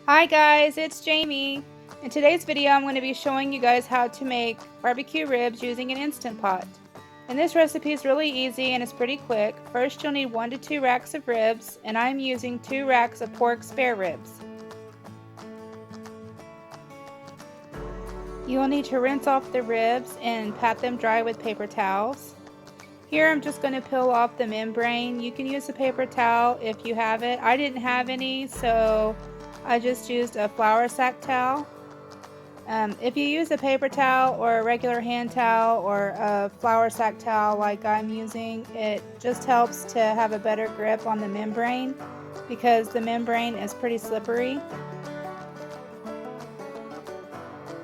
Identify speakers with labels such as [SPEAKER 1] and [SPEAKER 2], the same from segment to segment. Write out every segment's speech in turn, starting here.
[SPEAKER 1] Hi guys, it's Jamie. In today's video I'm going to be showing you guys how to make barbecue ribs using an Instant Pot. And this recipe is really easy and it's pretty quick. First you'll need 1 to 2 racks of ribs, and I'm using 2 racks of pork spare ribs. You will need to rinse off the ribs and pat them dry with paper towels. Here I'm just going to peel off the membrane. You can use a paper towel if you have it. I didn't have any, so I just used a flour sack towel. If you use a paper towel or a regular hand towel or a flour sack towel like I'm using, it just helps to have a better grip on the membrane because the membrane is pretty slippery.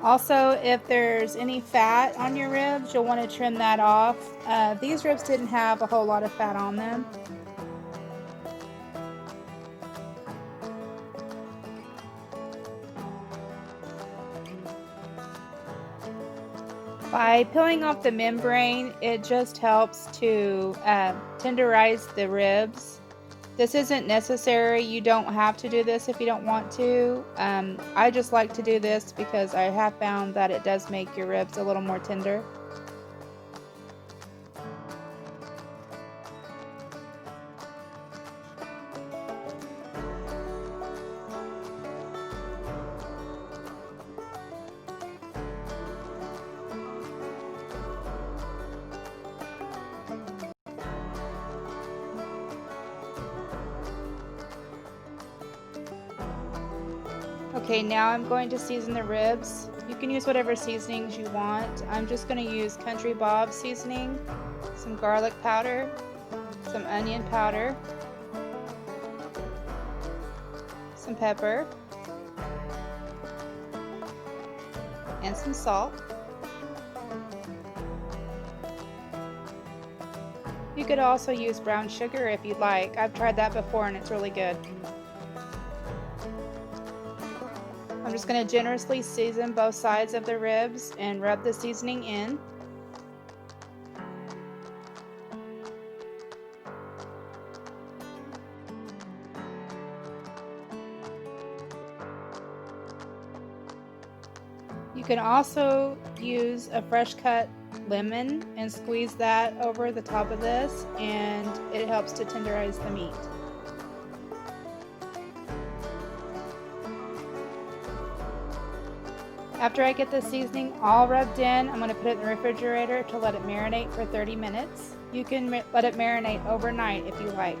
[SPEAKER 1] Also, if there's any fat on your ribs, you'll want to trim that off. These ribs didn't have a whole lot of fat on them. By peeling off the membrane, it just helps to tenderize the ribs. This isn't necessary. You don't have to do this if you don't want to. I just like to do this because I have found that it does make your ribs a little more tender. Okay, now I'm going to season the ribs. You can use whatever seasonings you want. I'm just going to use Country Bob seasoning, some garlic powder, some onion powder, some pepper, and some salt. You could also use brown sugar if you'd like. I've tried that before and it's really good. I'm just going to generously season both sides of the ribs and rub the seasoning in. You can also use a fresh cut lemon and squeeze that over the top of this, and it helps to tenderize the meat. After I get the seasoning all rubbed in, I'm going to put it in the refrigerator to let it marinate for 30 minutes. You can let it marinate overnight if you like.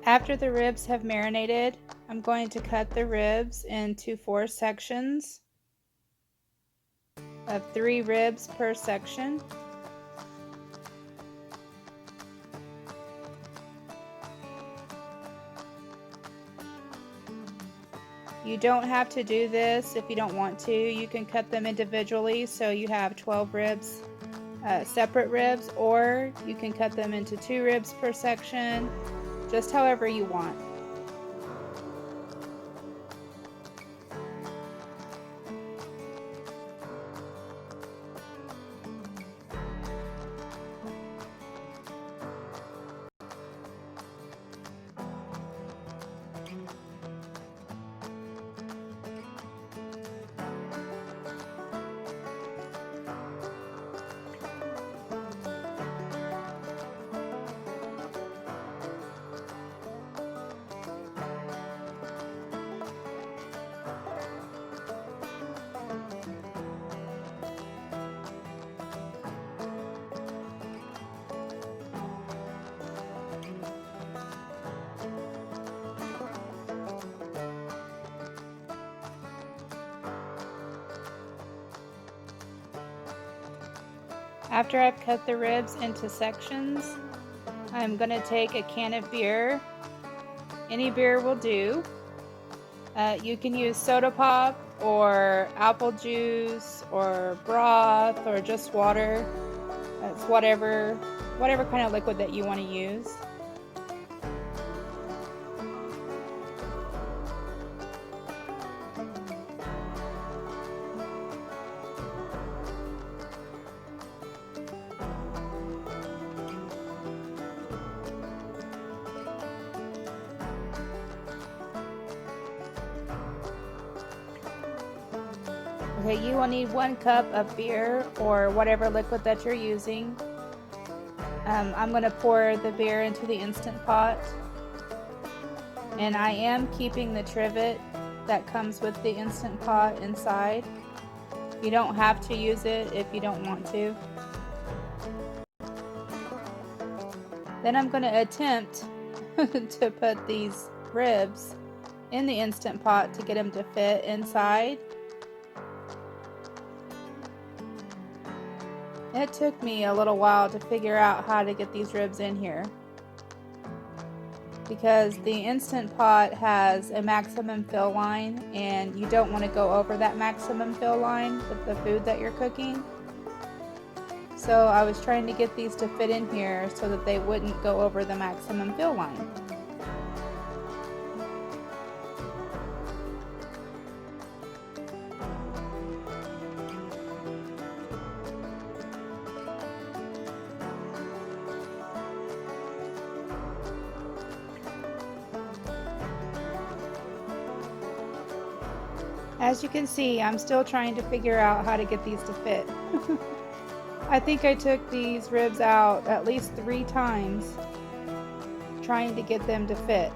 [SPEAKER 1] After the ribs have marinated, I'm going to cut the ribs into 4 sections of 3 ribs per section. You don't have to do this if you don't want to. You can cut them individually so you have 12 ribs, separate ribs, or you can cut them into 2 ribs per section, just however you want. After I've cut the ribs into sections, I'm going to take a can of beer Any beer will do. You can use soda pop or apple juice or broth or just water. It's whatever kind of liquid that you want to use. Okay, you will need 1 cup of beer or whatever liquid that you're using. I'm going to pour the beer into the Instant Pot. And I am keeping the trivet that comes with the Instant Pot inside. You don't have to use it if you don't want to. Then I'm going to attempt to put these ribs in the Instant Pot to get them to fit inside. It took me a little while to figure out how to get these ribs in here, because the Instant Pot has a maximum fill line and you don't want to go over that maximum fill line with the food that you're cooking. So I was trying to get these to fit in here so that they wouldn't go over the maximum fill line. As you can see, I'm still trying to figure out how to get these to fit. I think I took these ribs out at least 3 times trying to get them to fit.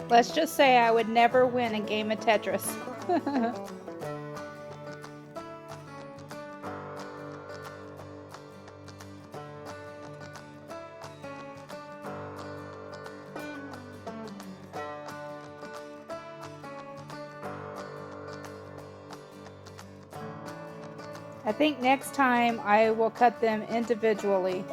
[SPEAKER 1] Let's just say I would never win a game of Tetris. I think next time I will cut them individually.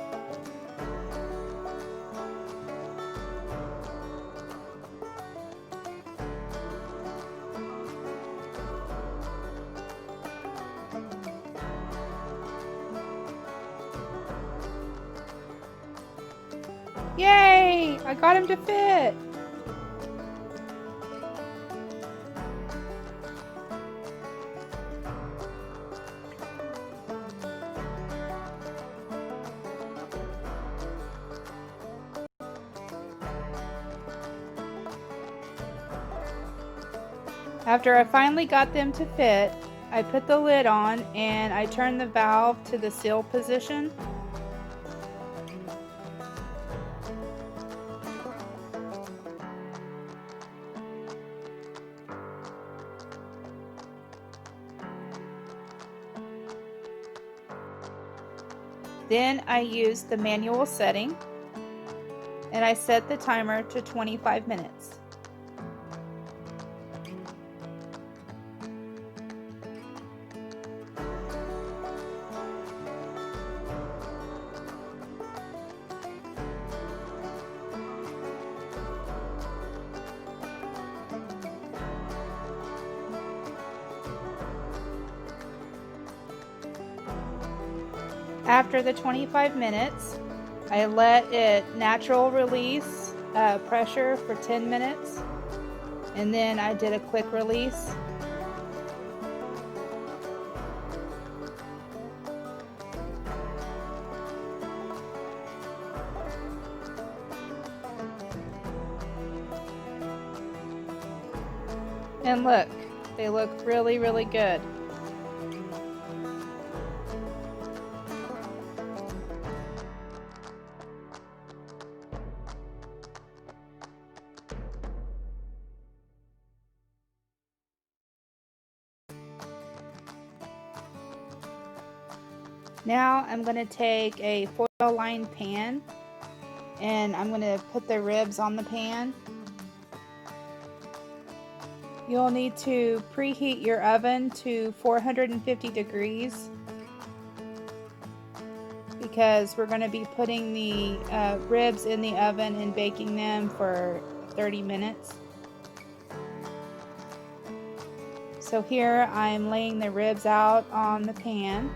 [SPEAKER 1] Yay! I got him to fit! After I finally got them to fit, I put the lid on and I turned the valve to the seal position. Then I used the manual setting and I set the timer to 25 minutes. After the 25 minutes, I let it natural release pressure for 10 minutes, and then I did a quick release. And look, they look really, really good. Now I'm going to take a foil lined pan and I'm going to put the ribs on the pan. You'll need to preheat your oven to 450 degrees because we're going to be putting the ribs in the oven and baking them for 30 minutes. So here I'm laying the ribs out on the pan.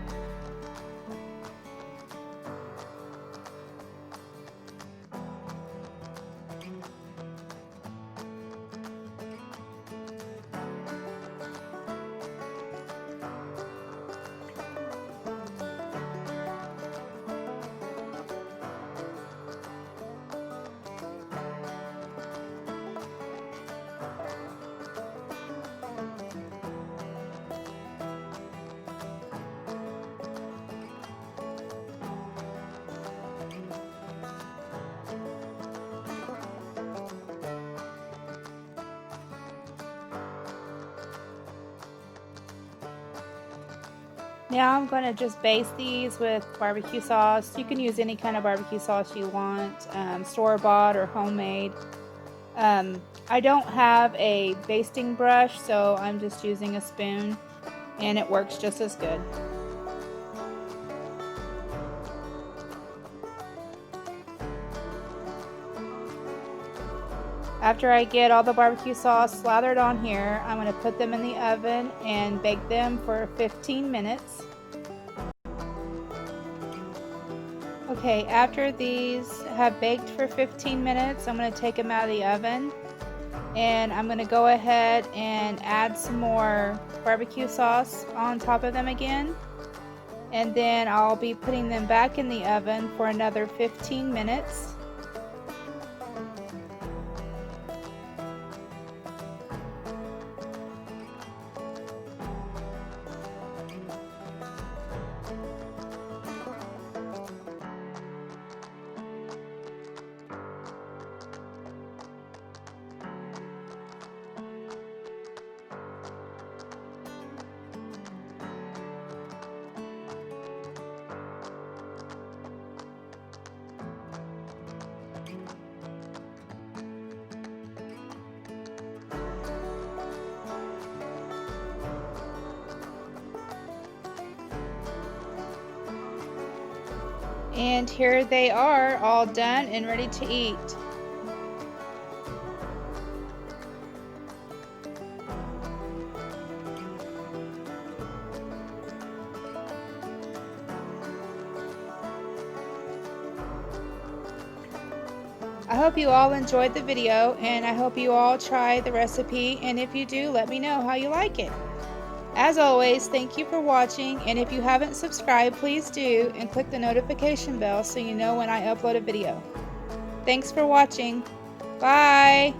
[SPEAKER 1] Now I'm going to just baste these with barbecue sauce. You can use any kind of barbecue sauce you want, store-bought or homemade. I don't have a basting brush, so I'm just using a spoon, and it works just as good. After I get all the barbecue sauce slathered on here, I'm going to put them in the oven and bake them for 15 minutes. Okay, after these have baked for 15 minutes, I'm going to take them out of the oven and I'm going to go ahead and add some more barbecue sauce on top of them again. And then I'll be putting them back in the oven for another 15 minutes. And here they are, all done and ready to eat. I hope you all enjoyed the video, and I hope you all try the recipe, and if you do, let me know how you like it. As always, thank you for watching, and if you haven't subscribed, please do, and click the notification bell so you know when I upload a video. Thanks for watching. Bye!